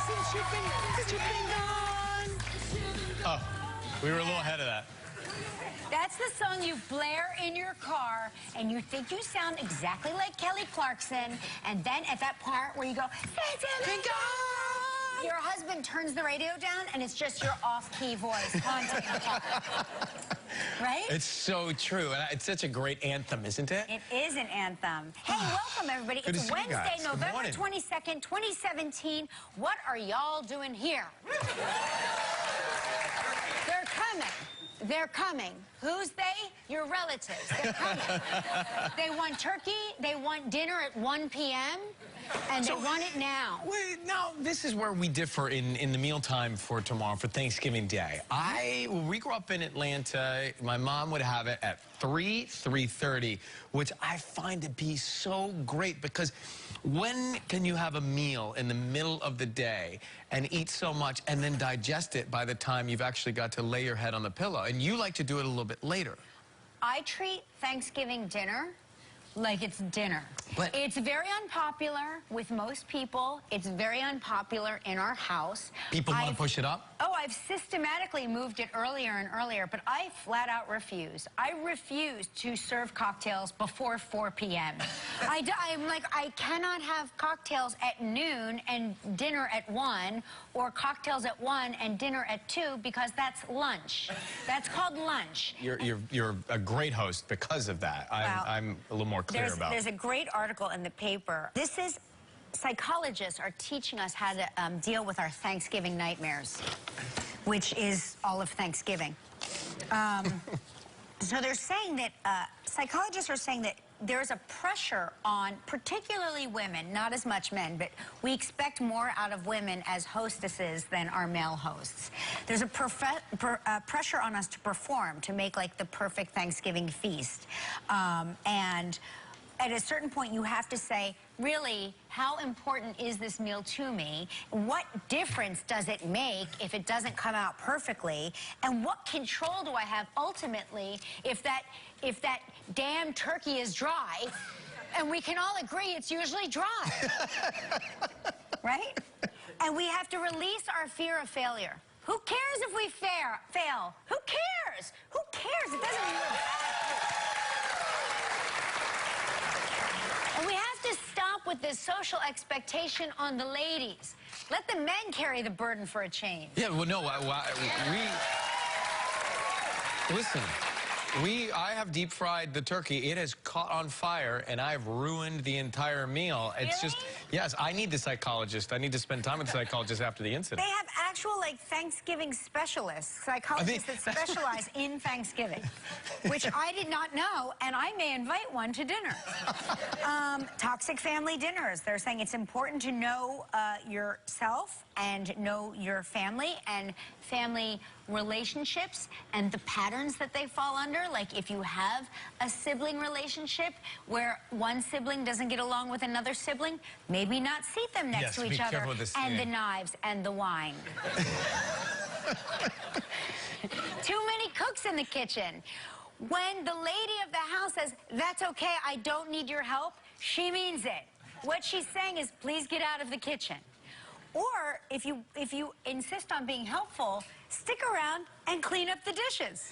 Since you've been gone. Oh, we were a little ahead of that. That's the song you blare in your car, and you think you sound exactly like Kelly Clarkson, and then at that part where you go, your husband turns the radio down, and it's just your off-key voice haunting the car. Right? It's so true, and it's such a great anthem, isn't it? It is an anthem. Hey, welcome, everybody. Good It's to see you Wednesday, guys. November 22nd, 2017. What are y'all doing here? They're coming. They're coming. Who's they? Your relatives. They're coming. They want turkey. They want dinner at 1 p.m. And they want it now. Wait, now, this is where we differ in the mealtime for tomorrow, for Thanksgiving Day. When we grew up in Atlanta, my mom would have it at 3:30, which I find to be so great, because when can you have a meal in the middle of the day and eat so much and then digest it by the time you've actually got to lay your head on the pillow? And you like to do it a little bit later. I treat Thanksgiving dinner like it's dinner. But it's very unpopular with most people. It's very unpopular in our house. People want to push it up? Oh, I've systematically moved it earlier and earlier, but I flat out refuse. I refuse to serve cocktails before 4 p.m. I'm like, I cannot have cocktails at noon and dinner at 1, or cocktails at 1 and dinner at 2, because that's lunch. That's called lunch. You're a great host because of that. I'm a little more clear about it. There's a great article in the paper. This is, psychologists are teaching us how to deal with our Thanksgiving nightmares, which is all of Thanksgiving. So they're saying that, psychologists are saying that there's a pressure on, particularly women, not as much men, but we expect more out of women as hostesses than our male hosts. There's a pressure on us to perform, to make like the perfect Thanksgiving feast. And at a certain point, you have to say, really, how important is this meal to me? What difference does it make if it doesn't come out perfectly? And what control do I have ultimately if that damn turkey is dry? And we can all agree it's usually dry. Right? And we have to release our fear of failure. Who cares if we fail? Who cares? Who cares? It doesn't mean we're bad. And we have to stop with this social expectation on the ladies. Let the men carry the burden for a change. Yeah, well, no, listen, I have deep fried the turkey. It has caught on fire, and I've ruined the entire meal. It's really? just, yes, I need the psychologist. I need to spend time with the psychologist after the incident. They have actual, like, Thanksgiving specialists, psychologists that specialize in Thanksgiving, which I did not know, and I may invite one to dinner. Toxic family dinners. They're saying it's important to know yourself and know your family and family relationships and the patterns that they fall under. Like if you have a sibling relationship where one sibling doesn't get along with another sibling, maybe not seat them next to each other. And the knives and the wine. Too many cooks in the kitchen. When the lady of the house says, "That's okay, I don't need your help," she means it. What she's saying is, please get out of the kitchen. Or if you insist on being helpful, stick around and clean up the dishes.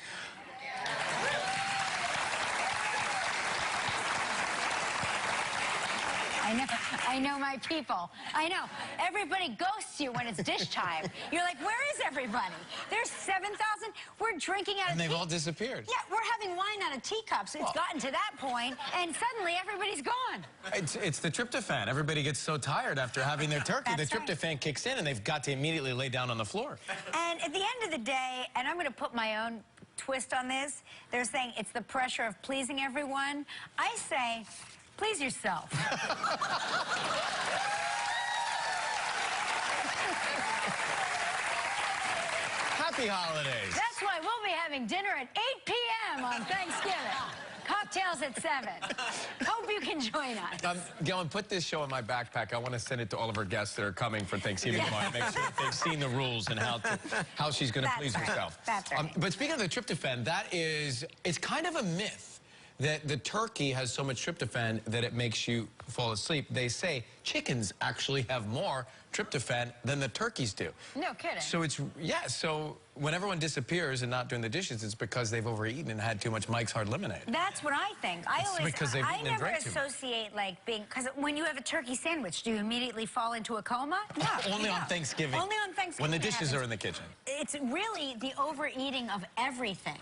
I know my people. I know. Everybody ghosts you when it's dish time. You're like, where is everybody? There's 7,000. We're drinking out of teacups. And they've all disappeared. Yeah, we're having wine out of teacups. It's gotten to that point, and suddenly everybody's gone. It's the tryptophan. Everybody gets so tired after having their turkey. The tryptophan kicks in, and they've got to immediately lay down on the floor. And at the end of the day, and I'm going to put my own twist on this, they're saying it's the pressure of pleasing everyone. I say, please yourself. Happy holidays. That's why we'll be having dinner at 8 p.m. on Thanksgiving. Cocktails at 7. Hope you can join us. Gillen, put this show in my backpack. I want to send it to all of our guests that are coming for Thanksgiving tomorrow. Make sure that they've seen the rules and how she's going to please herself. That's right. But speaking of the tryptophan, it's kind of a myth that the turkey has so much tryptophan that it makes you fall asleep. They say chickens actually have more tryptophan than the turkeys do. No kidding. So it's, yeah, so when everyone disappears and not doing the dishes, it's because they've overeaten and had too much Mike's Hard Lemonade. That's what I think. I never associate like being, because when you have a turkey sandwich, do you immediately fall into a coma? No. Only on Thanksgiving. Only on Thanksgiving. When the dishes are in the kitchen. It's really the overeating of everything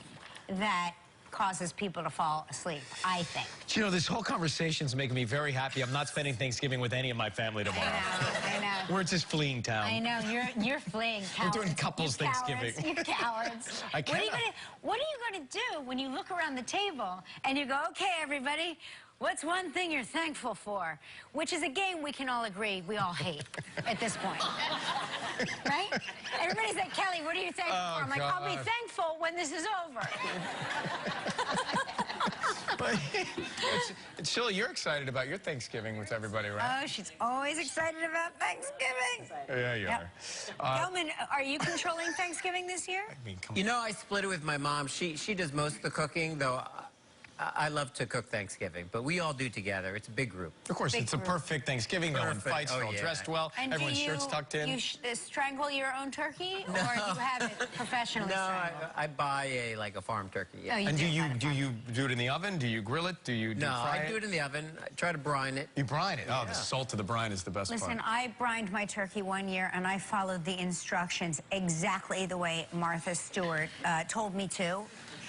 that causes people to fall asleep, I think. You know, this whole conversation's making me very happy. I'm not spending Thanksgiving with any of my family tomorrow. I know. We're just fleeing town. I know, you're fleeing. Cowards. We're doing couples Thanksgiving. You cowards. What are you gonna do when you look around the table and you go, okay, everybody, what's one thing you're thankful for? Which is a game we can all agree we all hate at this point. Right? Everybody's like, Kelly, what are you thankful for? I'm like, I'll be thankful when this is over. But Sheila, you're excited about your Thanksgiving with everybody, right? Oh, she's always excited about Thanksgiving. Yeah, you are. Gelman, are you controlling Thanksgiving this year? I mean, come on. You know, I split it with my mom. She does most of the cooking, though. I love to cook Thanksgiving, but we all do together. It's a big group. Of course, it's a perfect Thanksgiving. No one fights, they're all dressed well, And everyone's shirts tucked in. Do you strangle your own turkey, or do you have it professionally No, strangled? I buy a farm turkey. Yeah. Oh, you And do you buy the do it in the oven? Do you grill it? Do you No, fry I do it in the oven. I try to brine it. You brine it. Oh, the salt of the brine is the best Listen, part. I brined my turkey one year, and I followed the instructions exactly the way Martha Stewart told me to.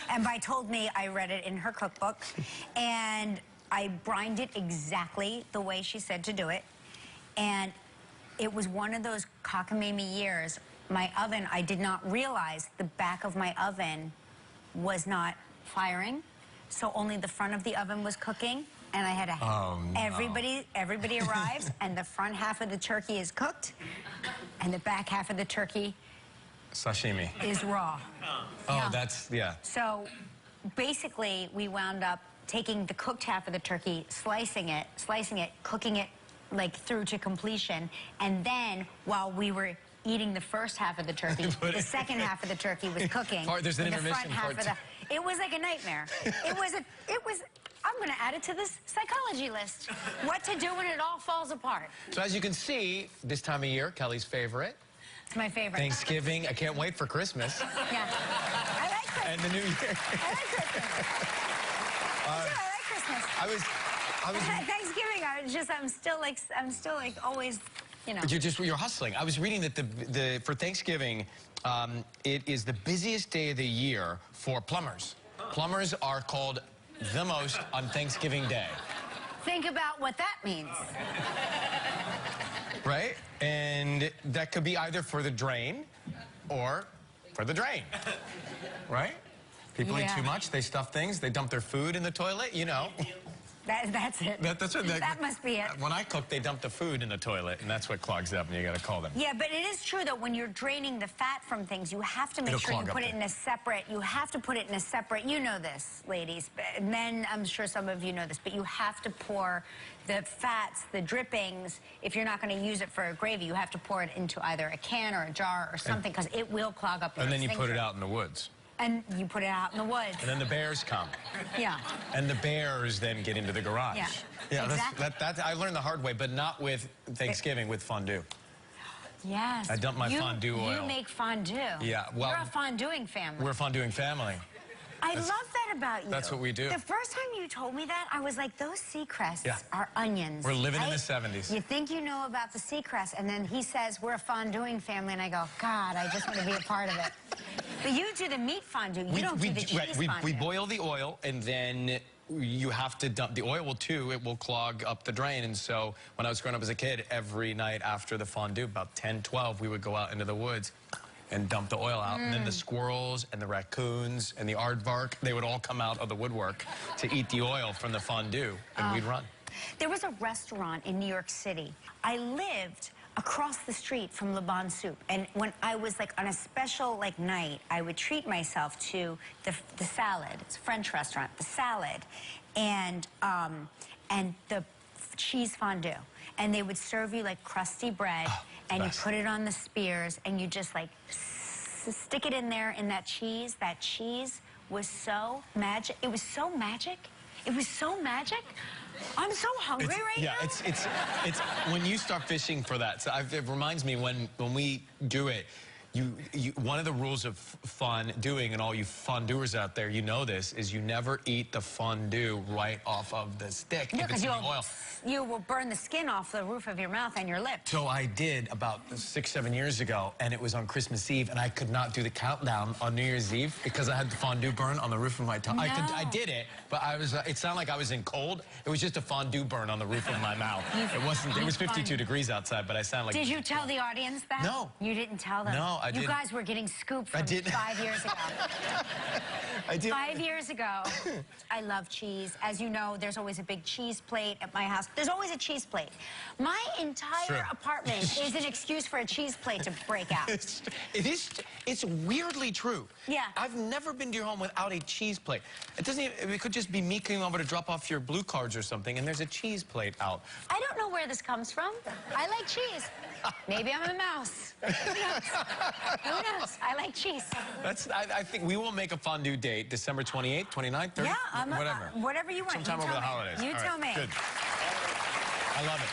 And by told me, I read it in her cookbook. And I brined it exactly the way she said to do it. And it was one of those cockamamie years. My oven, I did not realize the back of my oven was not firing. So only the front of the oven was cooking. And I had a... Oh, no. Everybody arrives, and the front half of the turkey is cooked, and the back half of the turkey... Sashimi. ...is raw. Oh, Yeah. that's, yeah. So basically, we wound up taking the cooked half of the turkey, slicing it, cooking it like through to completion, and then while we were eating the first half of the turkey, the second half of the turkey was cooking. There's an and the intermission front half part of the, it was like a nightmare. It was, I'm gonna add it to this psychology list. What to do when it all falls apart. So as you can see, this time of year, Kelly's favorite. It's my favorite. Thanksgiving. I can't wait for Christmas. Yeah. I like Christmas. And the New Year. I like Christmas. I like Christmas. I was Thanksgiving, I'm still like always, you know. You're hustling. I was reading that for Thanksgiving, it is the busiest day of the year for plumbers. Plumbers are called the most on Thanksgiving Day. Think about what that means. Right? And that could be either for the drain or for the drain. Right? People eat too much, they stuff things, they dump their food in the toilet, you know. That's it. That's what that must be it. When I cook, they dump the food in the toilet, and that's what clogs up, and you got to call them. Yeah, but it is true that when you're draining the fat from things, you have to make sure you put it in a separate, you know this, ladies, men, I'm sure some of you know this, but you have to pour the fats, the drippings, if you're not going to use it for a gravy, you have to pour it into either a can or a jar or something, because it will clog up your And then you sink put it drain. out in the woods. And you put it out in the woods. And then the bears come. Yeah. And the bears then get into the garage. Yeah, exactly. That's I learned the hard way, but not with Thanksgiving, with fondue. Yes. I dump my fondue oil. You make fondue. Yeah, well... You're a fonduing family. We're a fonduing family. I love that about you. That's what we do. The first time you told me that, I was like, those sea crests are onions. We're living in the 70s. You think you know about the sea crest, and then he says, we're a fonduing family, and I go, God, I just want to be a part of it. But you do the meat fondue. You don't do the cheese fondue. We boil the oil, and then you have to dump the oil it will clog up the drain. And so when I was growing up as a kid, every night after the fondue, about 10, 12, we would go out into the woods and dump the oil out. And then the squirrels and the raccoons and the aardvark, they would all come out of the woodwork to eat the oil from the fondue, and we'd run. There was a restaurant in New York City. I lived across the street from Le Bon Soup, and when I was like on a special like night, I would treat myself to the salad. It's a French restaurant. The salad and the cheese fondue, and they would serve you like crusty bread, and you put it on the spears, and you just like stick it in there in that cheese. That cheese was so magic. It was so magic. It was so magic. I'm so hungry right now. It's when you start fishing for that. So it reminds me when we do it. One of the rules of fun doing, and all you fondeurs out there, you know this, is you never eat the fondue right off of the stick if it's in the oil. You will burn the skin off the roof of your mouth and your lips. So I did about 6-7 years ago, and it was on Christmas Eve, and I could not do the countdown on New Year's Eve because I had the fondue burn on the roof of my tongue. No. I did it, but I was. It sounded like I was in cold. It was just a fondue burn on the roof of my mouth. It wasn't. It was 52 degrees outside, but I sounded like. Did you tell the audience that? No. You didn't tell them? No, I didn't. You guys were getting scooped from 5 years ago. I did. 5 years ago. I love cheese. As you know, there's always a big cheese plate at my house. There's always a cheese plate. My entire apartment is an excuse for a cheese plate to break out. It's weirdly true. Yeah. I've never been to your home without a cheese plate. It doesn't even, it could just be me coming over to drop off your blue cards or something, and there's a cheese plate out. I don't know where this comes from. I like cheese. Maybe I'm a mouse. Who knows? Who knows? I like cheese. I think we will make a fondue date, December 28th, 29th, 30th? Yeah, whatever. Whatever you want. Sometime over the holidays. You tell me. Good. I love it.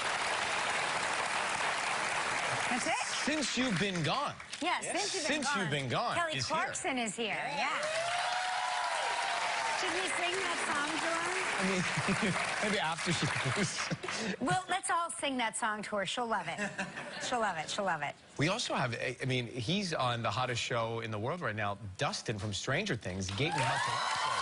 That's it? Since you've been gone. Yeah, since you've been gone. Kelly Clarkson is here. Yeah. Should we sing that song to her? I mean, maybe after she goes. Well, let's all sing that song to her. She'll love it. She'll love it. She'll love it. We also have, I mean, he's on the hottest show in the world right now, Dustin from Stranger Things, Gaten Matarazzo.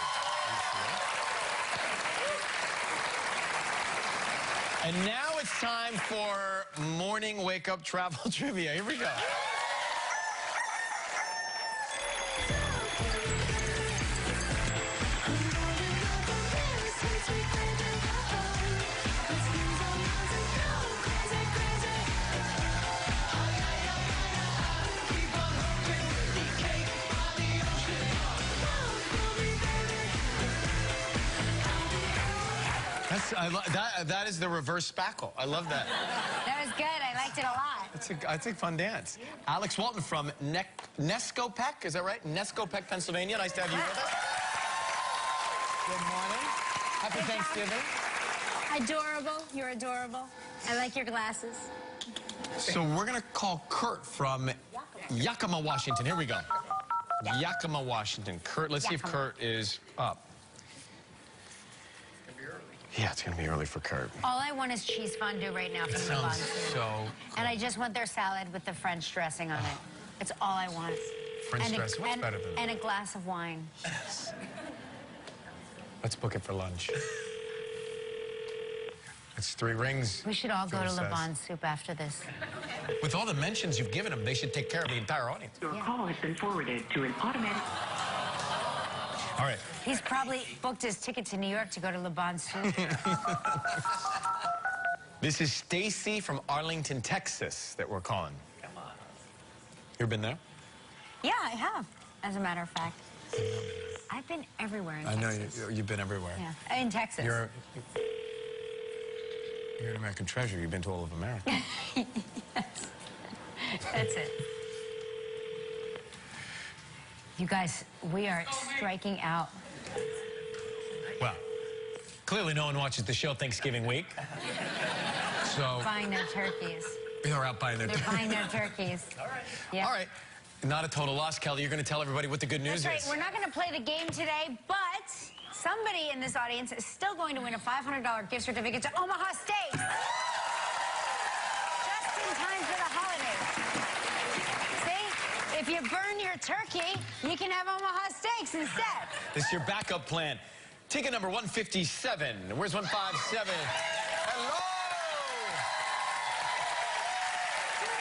And now it's time for morning wake-up travel trivia. Here we go. That is the reverse spackle. I love that. That was good. I liked it a lot. That's a fun dance. Alex Walton from Nescopec, is that right? Nescopec, Pennsylvania. Nice to have you with us. Good morning. Happy Thanksgiving. Adorable. You're adorable. I like your glasses. So we're going to call Kurt from Yakima, Washington. Here we go. Yakima, Washington. Kurt, let's see if Kurt is up. Yeah, it's going to be early for Kurt. All I want is cheese fondue right now from the sounds so cool. And I just want their salad with the French dressing on it. It's all I want. French dressing? What's better than that? And a glass of wine. Yes. Let's book it for lunch. It's 3 rings. We should all go to Le Bon Soup after this. With all the mentions you've given them, they should take care of the entire audience. Your call has been forwarded to an automatic... All right. He's probably booked his ticket to New York to go to Le Bon Soup. This is Stacy from Arlington, Texas that we're calling. Come on. You ever been there? Yeah, I have, as a matter of fact. I've been everywhere in Texas. I know you've been everywhere. Yeah, in Texas. You're an American treasure. You've been to all of America. Yes. That's it. You guys, we are striking out. Well, clearly no one watches the show Thanksgiving week. So Buying their turkeys. They're out buying their turkeys. They're buying their turkeys. All right. Yeah. All right. Not a total loss, Kelly. You're going to tell everybody what the good news is. That's right. We're not going to play the game today, but somebody in this audience is still going to win a $500 gift certificate to Omaha Steaks. Just in time for the holidays. See? If you burn your turkey, you can have Omaha Steaks instead. This is your backup plan. Ticket number 157. Where's 157? Hello!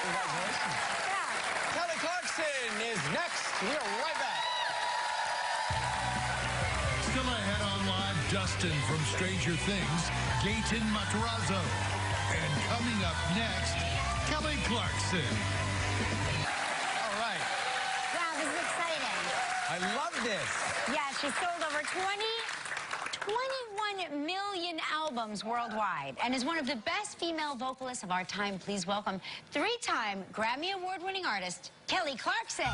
Congratulations. Yeah. Kelly Clarkson is next. We are right back. Still ahead on live, Dustin from Stranger Things, Gaten Matarazzo. And coming up next, Kelly Clarkson. All right. Wow, this is exciting. I love this. Yeah, she sold over 21 million albums worldwide and is one of the best female vocalists of our time. Please welcome 3-time Grammy Award-winning artist, Kelly Clarkson.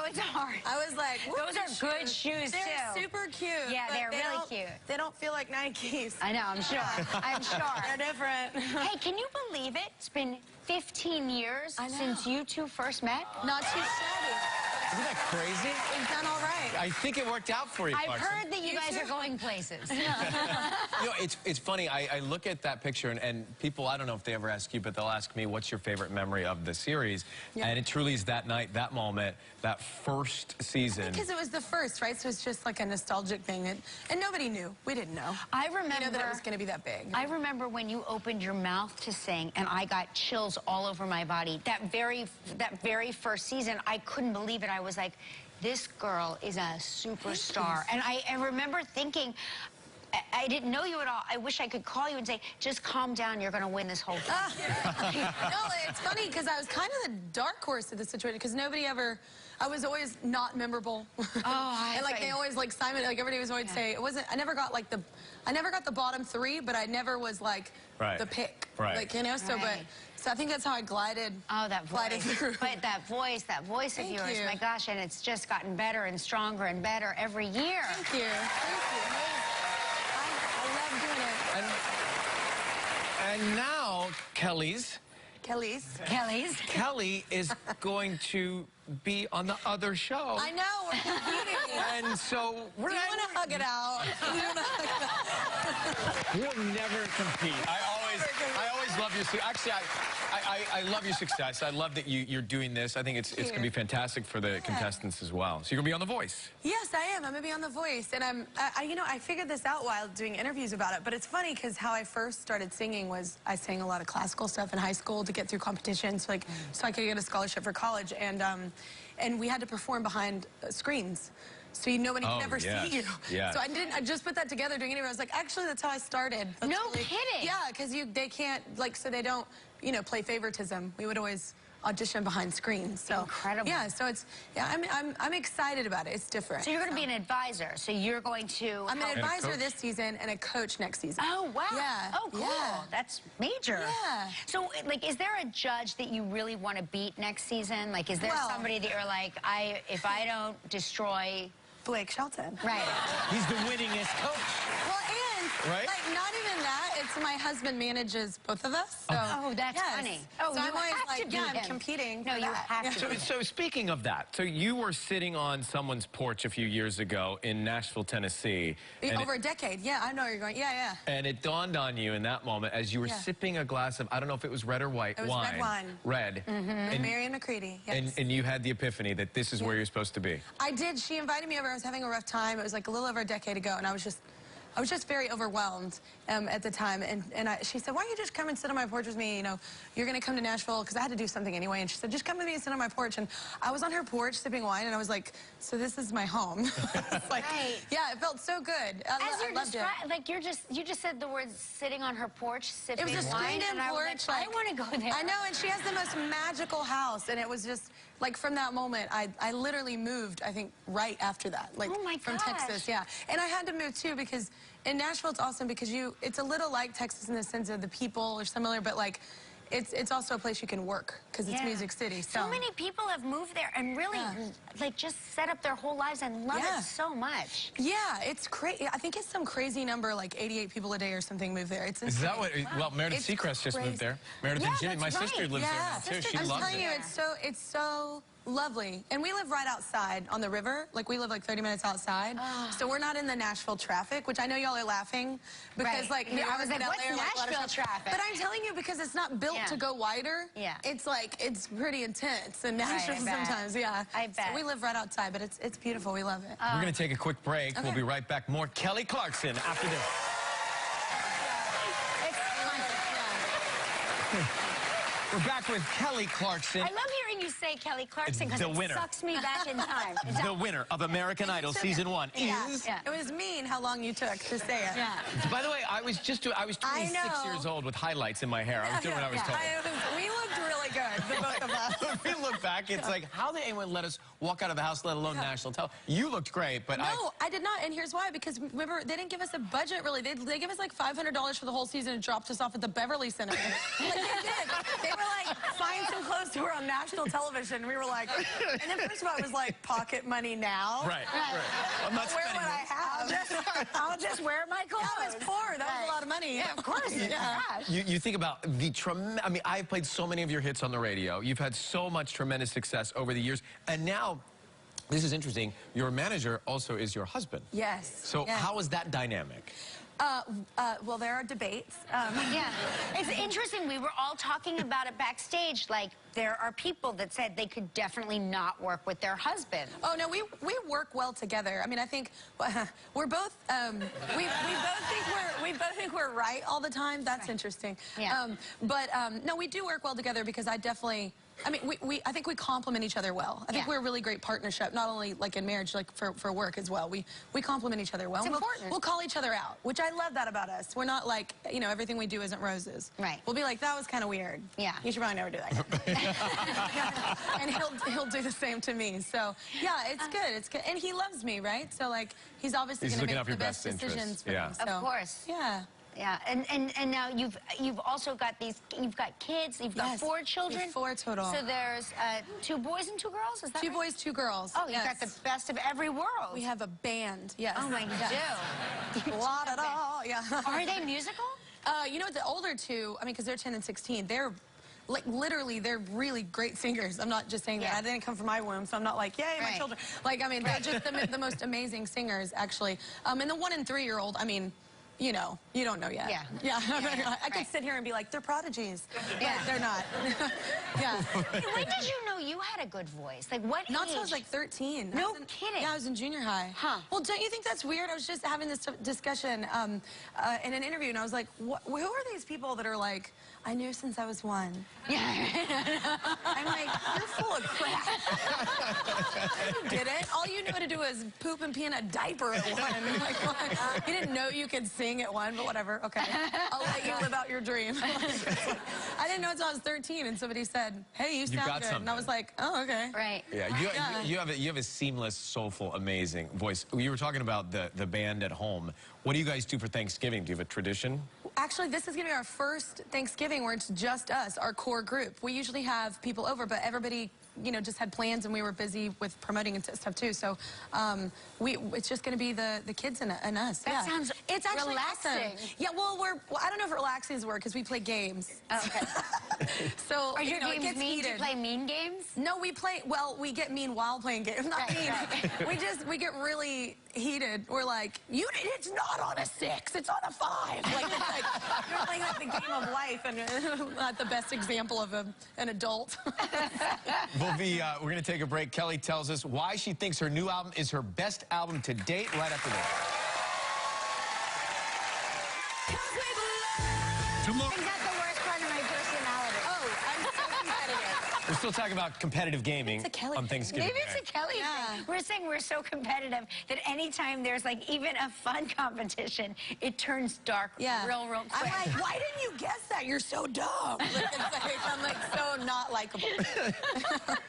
it's hard. I was like, those are good shoes, they're too. super cute. Yeah, but they're they really don't- cute. They don't feel like Nikes. I know, I'm sure. I'm sure. They're different. Hey, can you believe it? It's been 15 years I know. since you two first met. Not too shabby. Isn't that crazy? We've done all right. I think it worked out for you, I've Clarkson. heard that you guys are going places. You know, it's funny. I look at that picture, and people, I don't know if they ever ask you, but they'll ask me, what's your favorite memory of the series? Yeah. And it truly is that night, that moment, that first season. Because it was the first, right? So it's just like a nostalgic thing. And nobody knew. We didn't know. I remember We know that it was going to be that big. I remember when you opened your mouth to sing, and I got chills all over my body. That very first season, I couldn't believe it. I was like, this girl is a superstar. And I remember thinking, I didn't know you at all. I wish I could call you and say, just calm down, you're going to win this whole thing. No, it's funny because I was kind of the dark horse of the situation because nobody ever... I was always not memorable. Oh, and like they always like Simon, like everybody was always say it wasn't. I never got like I never got the bottom three, but I never was like the pick. Right. Like you know. So so I think that's how I glided. Oh, that glided voice. through. But that voice of Thank yours, you. my gosh, and it's just gotten better and stronger and better every year. Thank you. Thank you. I love doing it. And now, Kelly's. Kelly is going to be on the other show. I know, we're competing. And so we're Do you want to hug it out? We want to hug it out. We'll never compete. I always love your success. Actually, I love your success. I love that you're doing this. I think it's going to be fantastic for the contestants as well. So you're going to be on The Voice. Yes, I am. I'm going to be on The Voice. And you know, I figured this out while doing interviews about it. But it's funny because how I first started singing was I sang a lot of classical stuff in high school to get through competitions, so I could get a scholarship for college. And we had to perform behind screens. So nobody could ever see you. Yes. So I just put that together doing it. I was like, actually, that's how I started. That's No kidding. Yeah, because they can't, like, so they don't, you know, play favoritism. We would always audition behind screens. So incredible. Yeah, so it's, yeah, I'm excited about it. It's different. So you're going to be an advisor. So you're going to... I'm an advisor this season and a coach next season. Oh, wow. Yeah. Oh, cool. Yeah. That's major. Yeah. So, like, is there a judge that you really want to beat next season? Like, is there somebody that you're like, if I don't destroy... Blake Shelton. Right. He's the winningest coach. Well, and, Right? like, not even that. It's my husband manages both of us. So, Oh, that's funny. Oh, so you I'm always have like, to beat I'm him. competing No, for you that. have to. So speaking of that, so you were sitting on someone's porch a few years ago in Nashville, Tennessee. Over a decade. Yeah, I know where you're going. Yeah, yeah. And it dawned on you in that moment as you were sipping a glass of, I don't know if it was red or white It was red wine. Red. And Marion McCready. Yes. And you had the epiphany that this is where you're supposed to be. I did. She invited me over. I was having a rough time. It was like a little over a decade ago, and I was just very overwhelmed at the time. And she said, why don't you just come and sit on my porch with me? You know, you're going to come to Nashville, because I had to do something anyway. And she said, just come with me and sit on my porch. And I was on her porch sipping wine, and I was like, so this is my home. It's like, yeah, it felt so good. I loved it. Like, you just said the words sitting on her porch, sipping It was a wine, screened-in and I was porch. like, I want to go there. I know, and she has the most magical house. And it was just, like, from that moment, I literally moved, I think, right after that. Like, Oh, my from gosh. Texas, yeah. And I had to move, too, because in Nashville, it's awesome because it's a little like Texas in the sense of the people are similar, but, like, it's also a place you can work because it's Music City. So many people have moved there and really, like, just set up their whole lives and love it so much. Yeah, it's crazy. I think it's some crazy number, like 88 people a day or something move there. It's insane. Is that what, well, Meredith It's Seacrest just moved there. Meredith and Jimmy, my sister lives there now, too. She I'm loves telling it. you, it's so lovely. And we live right outside on the river. Like, we live like 30 minutes outside. So we're not in the Nashville traffic, which I know y'all are laughing because, like, New I York was like, and LA what's are like a lot of Nashville traffic? But I'm telling you, because it's not built to go wider, it's like, it's pretty intense in Nashville sometimes, I bet. So we live right outside, but it's beautiful. We love it. We're going to take a quick break. We'll be right back. More Kelly Clarkson after this. We're back with Kelly Clarkson. I love hearing you say Kelly Clarkson because The it winner. sucks me back in time. The winner of American Idol Season 1 is... It was mean how long you took to say it. By the way, I was 26 years old with highlights in my hair. I was doing what I was told. We looked really good, the both of us. we look back, it's like, how did anyone let us walk out of the house, let alone national television? You looked great, but No, I did not, and here's why. Because remember, they didn't give us a budget, really. They gave us like $500 for the whole season and dropped us off at the Beverly Center. Like, they did. They were like, find some clothes to wear on national television. We were like, and then first of all, it was like pocket money now. Right. I'm not Where spending would I have? I'll just wear my clothes. I was poor. That was a lot of money. Yeah, of course. Yeah. You think about the tremendous, I mean, I've played so many of your hits on the radio. You've had so much tremendous success over the years. And now, this is interesting, your manager also is your husband. Yes. So yes. how is that dynamic? Well, there are debates. Yeah, it's interesting. We were all talking about it backstage. Like, there are people that said they could definitely not work with their husband. Oh no, we work well together. I mean, I think we're both we both think we're right all the time. That's interesting. Yeah. No, we do work well together because I definitely. I mean, I think we complement each other well. I think we're a really great partnership, not only like in marriage, like for work as well. We complement each other well. It's important. We'll call each other out, which I love that about us. We're not like, you know, everything we do isn't roses. Right. We'll be like, that was kind of weird. Yeah. You should probably never do that. And he'll do the same to me. So yeah, it's good. It's good. And he loves me, right? So like, he's obviously going to make the best decisions for me. So, Of course. Yeah. Yeah, and now you've also got you've got kids, you've got 4 children. We have 4 total. So there's 2 boys and 2 girls, is that 2 right? boys, 2 girls. Oh, you've got the best of every world. We have a band, yes. Oh my do. La-da-da, yeah. Are they musical? You know what, the older 2, I mean, because they're 10 and 16, they're like literally, they're really great singers. I'm not just saying that. I didn't come from my womb, so I'm not like, yay, my children. Like, I mean, they're just the most amazing singers, actually. And the 1 and 3-year-old, I mean, you know, you don't know yet. Yeah. I could sit here and be like, they're prodigies. Yeah. But they're not. Yeah. Hey, when did you know you had a good voice? Like, what age? Not until I was like 13. No kidding. Yeah, I was in junior high. Huh. Well, don't you think that's weird? I was just having this discussion in an interview, and I was like, who are these people that are like, I knew since I was 1. Yeah. I'm like, you're full of crap. You didn't. All you knew how to do was poop and pee in a diaper at 1. I mean, like, what? You didn't know you could sing at 1, but whatever. Okay. I'll let you live out your dream. I didn't know until I was 13, and somebody said, hey, you sound good. Something. And I was like, oh, okay. Right. Yeah, you have a seamless, soulful, amazing voice. You were talking about the band at home. What do you guys do for Thanksgiving? Do you have a tradition? Actually, this is going to be our first Thanksgiving where it's just us, our core group. We usually have people over, but everybody, you know, just had plans, and we were busy with promoting and stuff too. So it's just going to be the kids and us. That sounds it's actually relaxing. Awesome. Yeah, well, I don't know if relaxing is a word because we play games. Oh, okay. So are your games it gets mean? heated. Do you play mean games? No, we get mean while playing games. Not mean. Right. We get really heated. We're like, it's not on a 6, it's on a 5. Like, it's like you're playing like the game of life, and not the best example of an adult. We're going to take a break. Kelly tells us why she thinks her new album is her best album to date right after this. Tomorrow. Is that the worst part of my personality? Oh, I'm so competitive. We're still talking about competitive gaming on Thanksgiving. Maybe it's a Kelly thing. We're saying we're so competitive that anytime there's like even a fun competition, it turns dark real quick. I'm like, why didn't you guess that? You're so dumb. I'm like so not likable.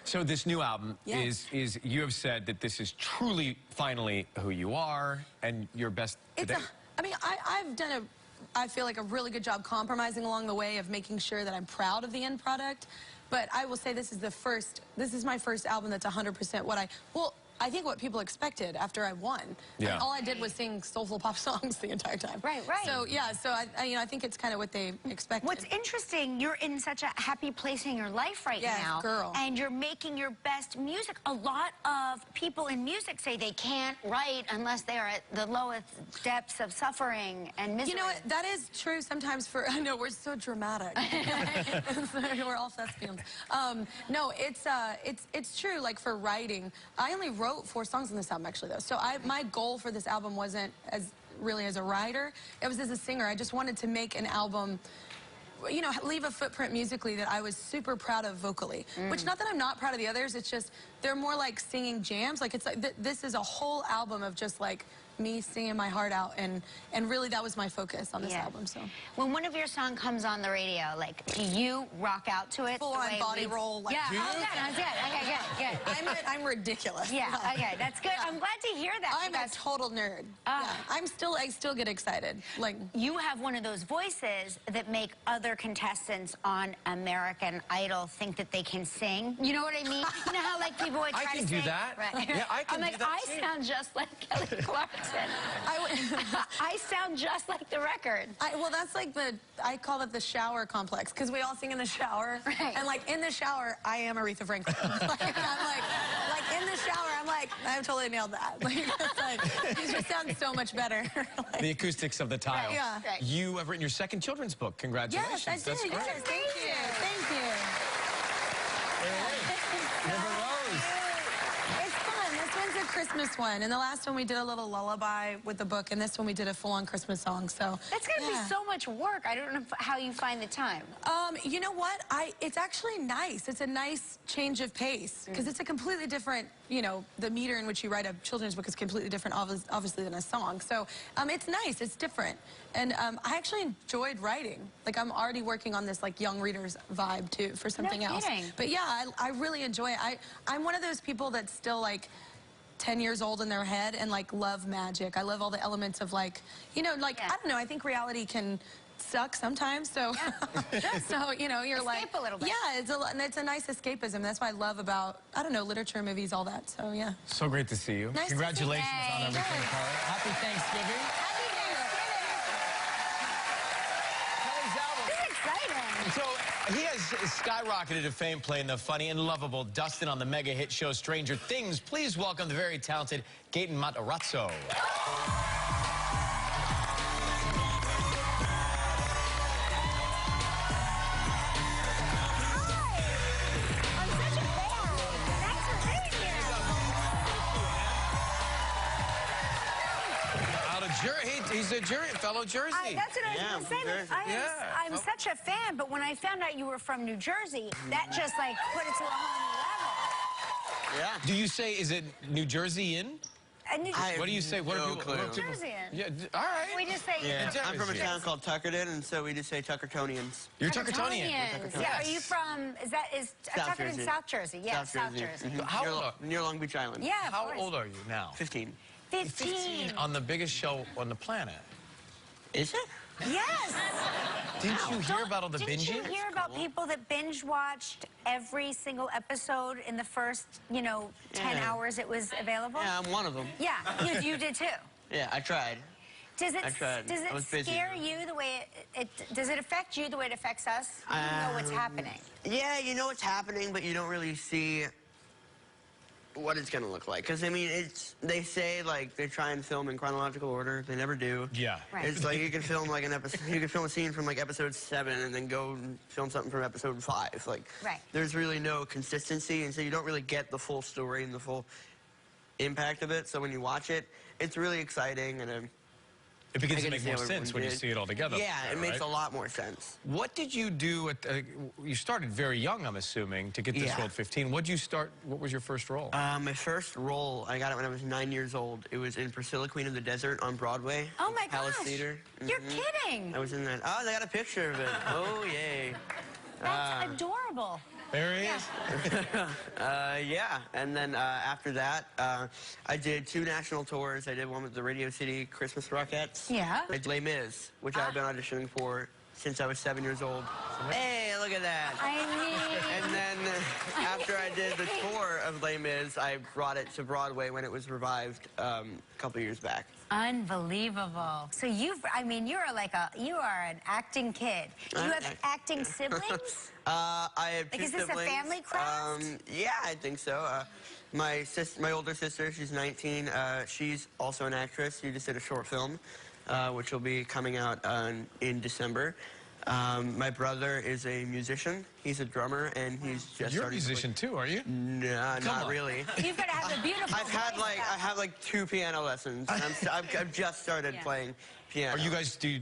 So this new album is you have said that this is truly, finally who you are and your best today. I mean, I've done I feel like a really good job compromising along the way of making sure that I'm proud of the end product. But I will say this is my first album that's 100% I think what people expected after I won. Yeah. And all I did was sing soulful pop songs the entire time. Right. So yeah, I think it's kind of what they expected. What's interesting, you're in such a happy place in your life right now. Girl. And you're making your best music. A lot of people in music say they can't write unless they're at the lowest depths of suffering and misery. You know what? That is true sometimes I know, we're so dramatic. We're all thespians. No, it's true, like for writing. I only wrote 4 songs on this album, actually, though. So my goal for this album wasn't really as a writer. It was as a singer. I just wanted to make an album, you know, leave a footprint musically that I was super proud of vocally. Which, not that I'm not proud of the others, it's just they're more like singing jams. Like, it's like this is a whole album of just like me singing my heart out, and really that was my focus on this album. So when one of your songs comes on the radio, like, do you rock out to it? Full on body roll. Like, yeah. Oh, good. I'm ridiculous. Yeah. Okay, that's good. I'm glad to hear that. I'm a total nerd. Yeah. I still get excited. Like, you have one of those voices that make other contestants on American Idol think that they can sing. You know what I mean? You know how like people would try to sing? I can do that. Right. Yeah, I can I'm like, do that I too. sound just like Kelly Clarkson. I sound just like the record. Well, that's like I call it the shower complex, because we all sing in the shower. Right. And like in the shower, I am Aretha Franklin. like in the shower, I'm like, I've totally nailed that. Like, it's like, it just sounds so much better. Like, the acoustics of the tile. Right, yeah. Right. You have written your second children's book. Congratulations. yes, I did. That's great. Yes, thank you. Thank you. River Rose. It's fun. This one's a Christmas one. And the last one we did a little lullaby with the book, and this one we did a full-on Christmas song. So That's going to be so much work. I don't know how you find the time. You know what? It's actually nice. It's a nice change of pace, because it's a completely different, you know, the meter in which you write a children's book is completely different, obviously, than a song. So it's nice. It's different. And I actually enjoyed writing. Like, I'm already working on this, like, young readers vibe, too, for something else. But, yeah, I really enjoy it. I'm one of those people that's still, like, 10 years old in their head and, like, love magic. I love all the elements of, like, you know, like, I don't know, I think reality can suck sometimes, so so you know, you're Escape like a little bit. Yeah, it's a nice escapism. That's what I love about, I don't know, literature, movies, all that. So yeah. So great to see you. Nice to see you. Congratulations on everything, Thanks. Carly. Happy Thanksgiving. Happy Thanksgiving. This is exciting. So he has skyrocketed to fame playing the funny and lovable Dustin on the mega hit show Stranger Things. Please welcome the very talented Gaten Matarazzo. He's a fellow Jersey. That's what I was going to say. I'm such a fan, but when I found out you were from New Jersey, that just like put it to a whole new level. Yeah. Do you say, is it New Jersey in? What do you say? What no are clue. people? Jersey in. Yeah, all right. We just say, Yeah, I'm from a town called Tuckerton, and so we just say Tuckertonians. You're Tuckertonian. Yeah, are you from, is South Tuckerton Jersey. South Jersey? Yeah, South Jersey. Mm-hmm. How Near Long Beach Island. Yeah, of How course. old are you now? 15. 15. On the biggest show on the planet. Is it? Yes. Didn't you hear about all the binging? Didn't you hear about people that binge watched every single episode in the first, 10 hours it was available? Yeah, I'm one of them. Yeah, you did too. Yeah, I tried. Does it I tried. Does I was it busy. scare you the way does it affect you the way it affects us? You know what's happening. Yeah, you know what's happening, but you don't really see what it's going to look like. Because, I mean, they say, like, they try and film in chronological order. They never do. Yeah. Right. It's like you can film, like, you can film a scene from, like, episode 7 and then go and film something from episode 5. Like, there's really no consistency, and so you don't really get the full story and the full impact of it. So when you watch it, it's really exciting, and it begins to make more sense when you see it all together. Yeah, it makes a lot more sense. What did you do you started very young, I'm assuming, to get this role at 15. What was your first role? My first role, I got it when I was 9 years old. It was in Priscilla, Queen of the Desert on Broadway. Oh my Palace gosh. Theater. You're kidding. I was in that. Oh, I got a picture of it. Oh, yay. That's adorable. There he is. Yeah, and then after that, I did 2 national tours. I did one with the Radio City Christmas Rockettes. Yeah. I did Les Mis, which I've been auditioning for since I was 7 years old. Hey, look at that. I mean... And then after I did the tour of Les Mis, I brought it to Broadway when it was revived a couple years back. Unbelievable. So you are an acting kid. Do you have acting siblings? I have 2 is this siblings. a family craft? Yeah, I think so. My older sister, she's 19. She's also an actress. She just did a short film, which will be coming out in December. My brother is a musician. He's a drummer, and he's just You're a musician too, are you? No, not really. You've got to have a beautiful I have like 2 piano lessons. And I've just started playing piano. Do you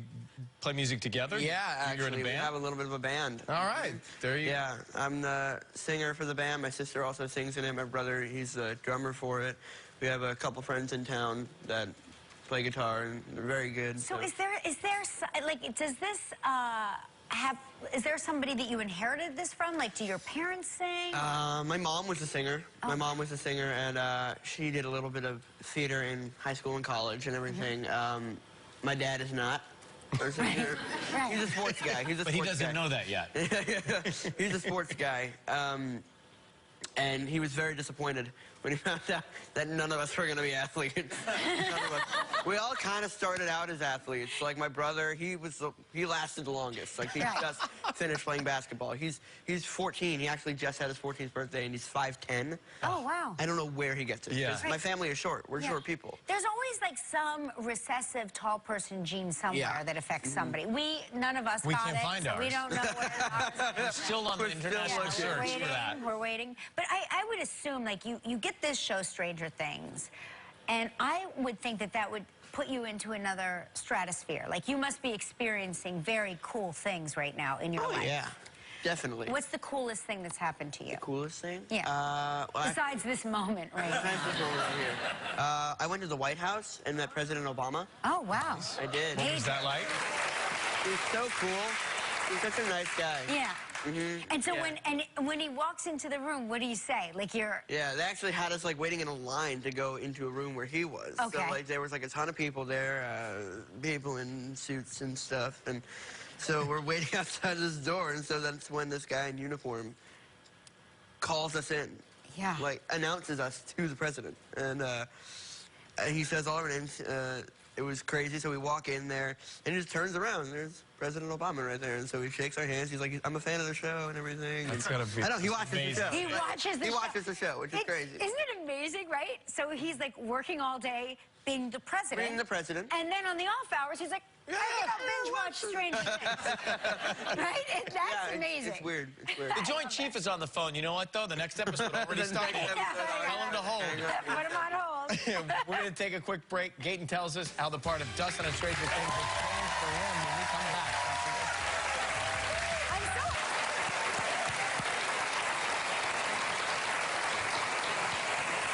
play music together? Yeah, actually, You're in a band? we have a little bit of a band. All right, there you go. Yeah, I'm the singer for the band. My sister also sings in it. My brother, he's the drummer for it. We have a couple friends in town that play guitar, and they're very good. So is there like, does this is there somebody that you inherited this from? Like, do your parents sing? My mom was a singer. Oh. My mom was a singer, and she did a little bit of theater in high school and college and everything. My dad is not. Or singer. Right. He's a sports guy. He's a But sports he doesn't guy. know that yet. He's a sports guy. And he was very disappointed when he found out that none of us were going to be athletes. None of us. We all kind of started out as athletes. Like my brother, he lasted the longest. Like he just finished playing basketball. He's 14. He actually just had his 14th birthday, and he's 5'10". Oh, wow. I don't know where he gets it. Yeah. 'Cause my family is short. We're short people. There's always like some recessive tall person gene somewhere that affects somebody. None of us We got can't it. find so we ours. don't know where ours is. Still on the We're still international looking. search for that. We're waiting. But I would assume, like, you get this show, Stranger Things, and I would think that would put you into another stratosphere. Like, you must be experiencing very cool things right now in your Oh, life. yeah. Definitely. What's the coolest thing that's happened to you? Coolest thing? Yeah. Well, Besides this moment right Besides now. this one right here. I went to the White House and met President Obama. Oh, wow. I did. What was that like? He was so cool. He's such a nice guy. Yeah. And so Yeah. when he walks into the room, what do you say? Like, you're... Yeah, they actually had us like waiting in a line to go into a room where he was. Okay. So like there was like a ton of people there, people in suits and stuff, and so we're waiting outside this door, and so that's when this guy in uniform calls us in. Yeah. Like announces us to the president, and he says all our names. It was crazy. So we walk in there, and he just turns around. And there's President Obama right there, and so he shakes our hands. He's like, "I'm a fan of the show and everything." That's gotta be I know he watches amazing. the show. He watches the He show. watches the show, which is crazy. Isn't it amazing, right? So he's like working all day being the president. Being the president. And then on the off hours, he's like, I think I'll binge watch Stranger Things. Right? And that's Yeah, amazing. It's weird. It's weird. The Joint Chief is on the phone. You know what, though? The next episode already started. next episode Tell him to hold. Put him on hold. We're going to take a quick break. Gaten tells us how the part of Dustin and Stranger Things has changed for him when we come back. I'm so...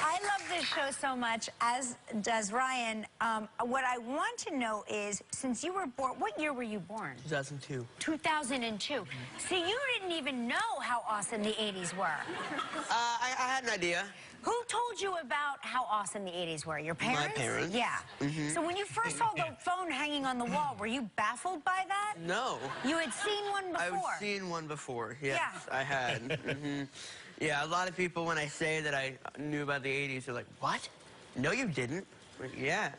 I love this show so much, as does Ryan. What I want to know is, since you were born, what year were you born? 2002. 2002. See, you didn't even know how awesome the 80s were. I had an idea. Who told you about how awesome the 80s were? Your parents? My parents. Yeah. So when you first saw the phone hanging on the wall, were you baffled by that? No. You had seen one before? I've seen one before. Yes, Yeah. I had. Yeah, a lot of people, when I say that I knew about the 80s, they're like, what? No, you didn't. Like, yeah,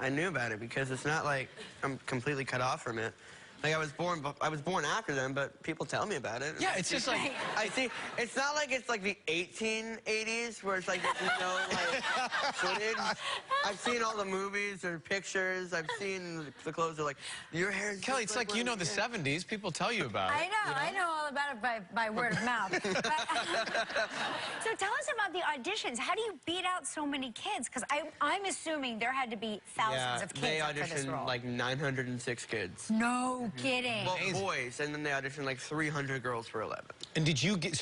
I knew about it because it's not like I'm completely cut off from it. Like I was born after them, but people tell me about it. Yeah, it's just like... I see. It's not like it's like the 1880s where it's like there's no like footage. I've seen all the movies or pictures. I've seen the clothes. Are like your hair. Is Kelly, just it's like you know the 70s. People tell you about it. I know all about it by word of mouth. So tell us about the auditions. How do you beat out so many kids? Because I'm assuming there had to be thousands of kids they up for this auditioned role. like 906 kids. No kidding. Well, boys, and then they auditioned like 300 girls for 11. And did you get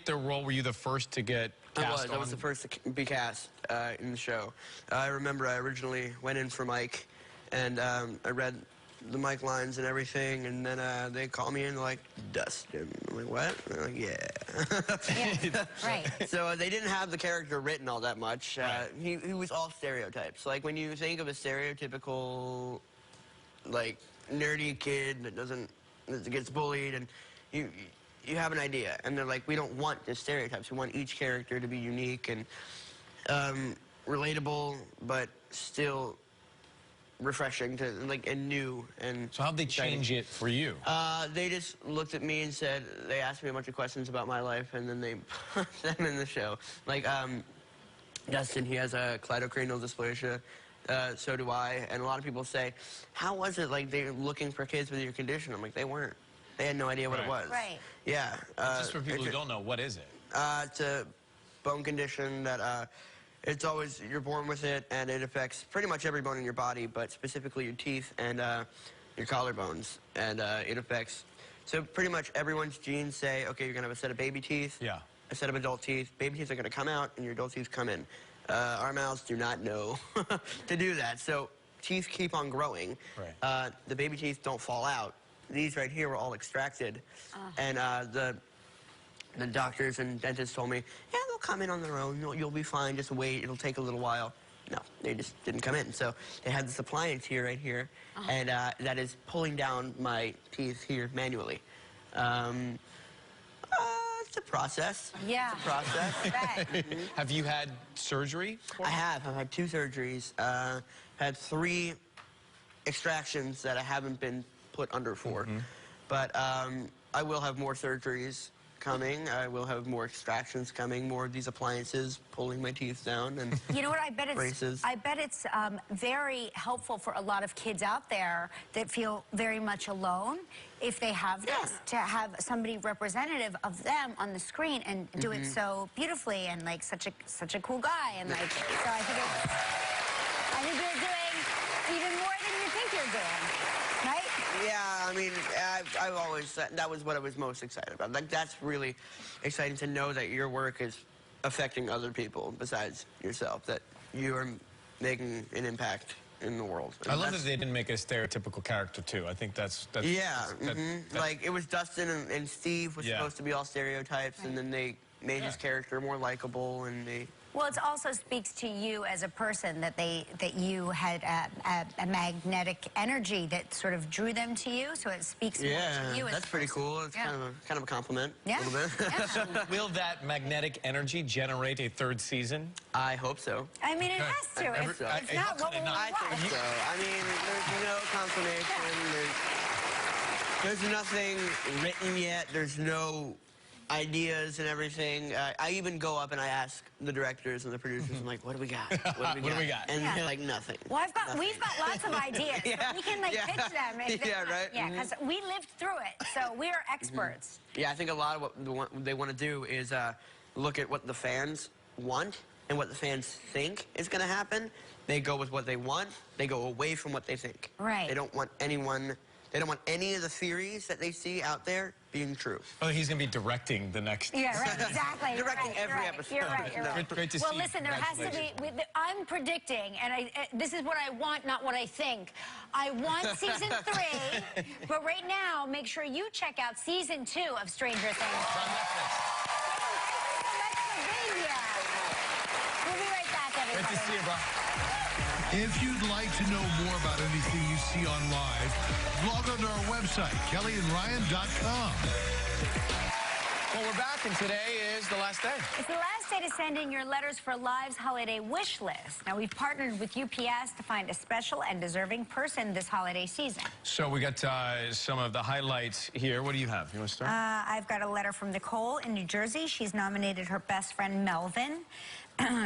the role? Were you the first to get cast I was the first to be cast in the show. I remember I originally went in for Mike, and I read the Mike lines and everything, and then they called me in like, Dustin. I'm like, what? And they're like, yeah. Yeah, right. So they didn't have the character written all that much. He was all stereotypes. Like when you think of a stereotypical, like, nerdy kid that gets bullied, and you have an idea, and they're like, we don't want just stereotypes. We want each character to be unique and relatable, but still refreshing to and new. And so how'd they change it for you? They just looked at me and said, they asked me a bunch of questions about my life, and then they put them in the show. Like Dustin, he has a cleidocranial dysplasia. So do I, and a lot of people say, how was it like they were looking for kids with your condition? I'm like, they weren't. They had no idea what it was. Right. Yeah. Just for people who don't know, what is it? It's a bone condition that it's always, you're born with it, and it affects pretty much every bone in your body, but specifically your teeth and your collarbones. And it affects, so pretty much everyone's genes say, okay, you're gonna have a set of baby teeth, a set of adult teeth. Baby teeth are gonna come out, and your adult teeth come in. Our mouths do not know to do that. So teeth keep on growing. Right. The baby teeth don't fall out. These right here were all extracted. And the doctors and dentists told me, yeah, they'll come in on their own. You'll be fine. Just wait. It'll take a little while. No, they just didn't come in. So they had this appliance here, right here, and that is pulling down my teeth here manually. It's a process. Yeah. It's a process. Have you had surgery? I have. I've had 2 surgeries. Had 3 extractions that I haven't been put under for. But I will have more surgeries coming. I will have more extractions coming, more of these appliances pulling my teeth down, and you know what, I bet braces. it's very helpful for a lot of kids out there that feel very much alone if they have this, to have somebody representative of them on the screen and do it so beautifully, and like such a cool guy, and like, so I think you're doing even more than you think you're doing, right? Yeah, I mean, I've always, that was what I was most excited about. Like, that's really exciting to know that your work is affecting other people besides yourself, that you are making an impact in the world. And I love that they didn't make it a stereotypical character, too. I think that's yeah, like, it was Dustin and Steve was supposed to be all stereotypes, and then they made his character more likable, and they... Well, it also speaks to you as a person that you had a magnetic energy that sort of drew them to you. So it speaks more to you as that's pretty cool. It's kind of a compliment. Yeah. A little bit. Will that magnetic energy generate a 3rd season? I hope so. I mean, it has to. If not, what will we I think so. I mean, there's no confirmation. There's nothing written yet. There's no ideas and everything. I even go up and I ask the directors and the producers, I'm like, what do we got? What do we got? And they're like, nothing. Well, we've got lots of ideas. But we can like pitch them. Yeah, right? Yeah, because we lived through it, so we are experts. Yeah, I think a lot of what they want to do is look at what the fans want and what the fans think is going to happen. They go with what they want. They go away from what they think. Right. They don't want anyone... They don't want any of the theories that they see out there being true. Oh, he's going to be directing the next... Yeah, right, exactly. Directing every episode. You're right, you're right. Great to see. Well, listen, there has to be... I'm predicting, and this is what I want, not what I think. I want season 3, but right now, make sure you check out season 2 of Stranger Things. We'll be right back, everybody. Great to see you, bro. If you'd like to know more about anything you see on Live, log on to our website, kellyandryan.com. Well, we're back, and today is the last day. It's the last day to send in your letters for Live's holiday wish list. Now, we've partnered with UPS to find a special and deserving person this holiday season. So we got some of the highlights here. What do you have? You want to start? I've got a letter from Nicole in New Jersey. She's nominated her best friend, Melvin.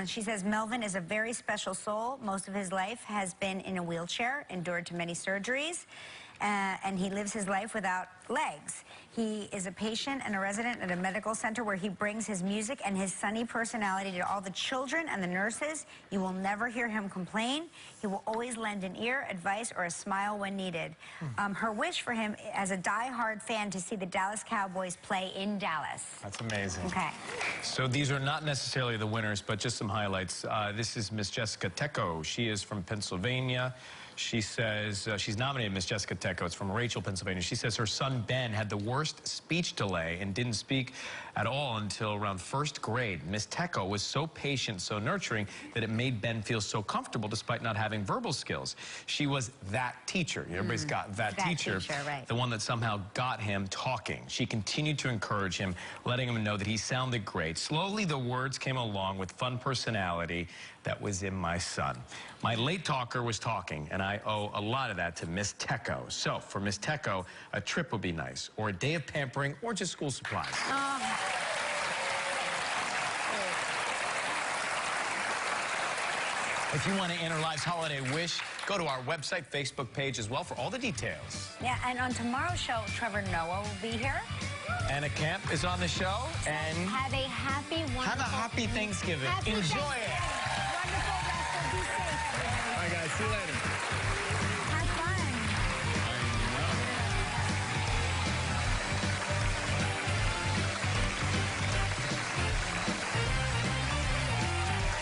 She says, Melvin is a very special soul. Most of his life has been in a wheelchair, endured to many surgeries, and he lives his life without legs. He is a patient and a resident at a medical center where he brings his music and his sunny personality to all the children and the nurses. You will never hear him complain. He will always lend an ear, advice, or a smile when needed. Her wish for him as a die-hard fan to see the Dallas Cowboys play in Dallas. That's amazing. Okay. So these are not necessarily the winners, but just some highlights. This is Miss Jessica Tecco. She is from Pennsylvania. She says, she's nominated Miss Jessica Tecco. It's from Rachel, Pennsylvania. She says her son, Ben, had the worst speech delay and didn't speak at all until around 1st grade. Miss Tecco was so patient, so nurturing, that it made Ben feel so comfortable despite not having verbal skills. She was that teacher. Everybody's got that teacher, right. The one that somehow got him talking. She continued to encourage him, letting him know that he sounded great. Slowly, the words came along with fun personality that was in my son. My late talker was talking, and I owe a lot of that to Miss Tecco. So, for Miss Tecco, a trip would be nice, or a day of pampering, or just school supplies. If you want to enter Live's holiday wish, go to our website, Facebook page as well for all the details. Yeah, and on tomorrow's show, Trevor Noah will be here. Anna Kemp is on the show, and have a happy, wonderful... have a happy Thanksgiving. Enjoy it.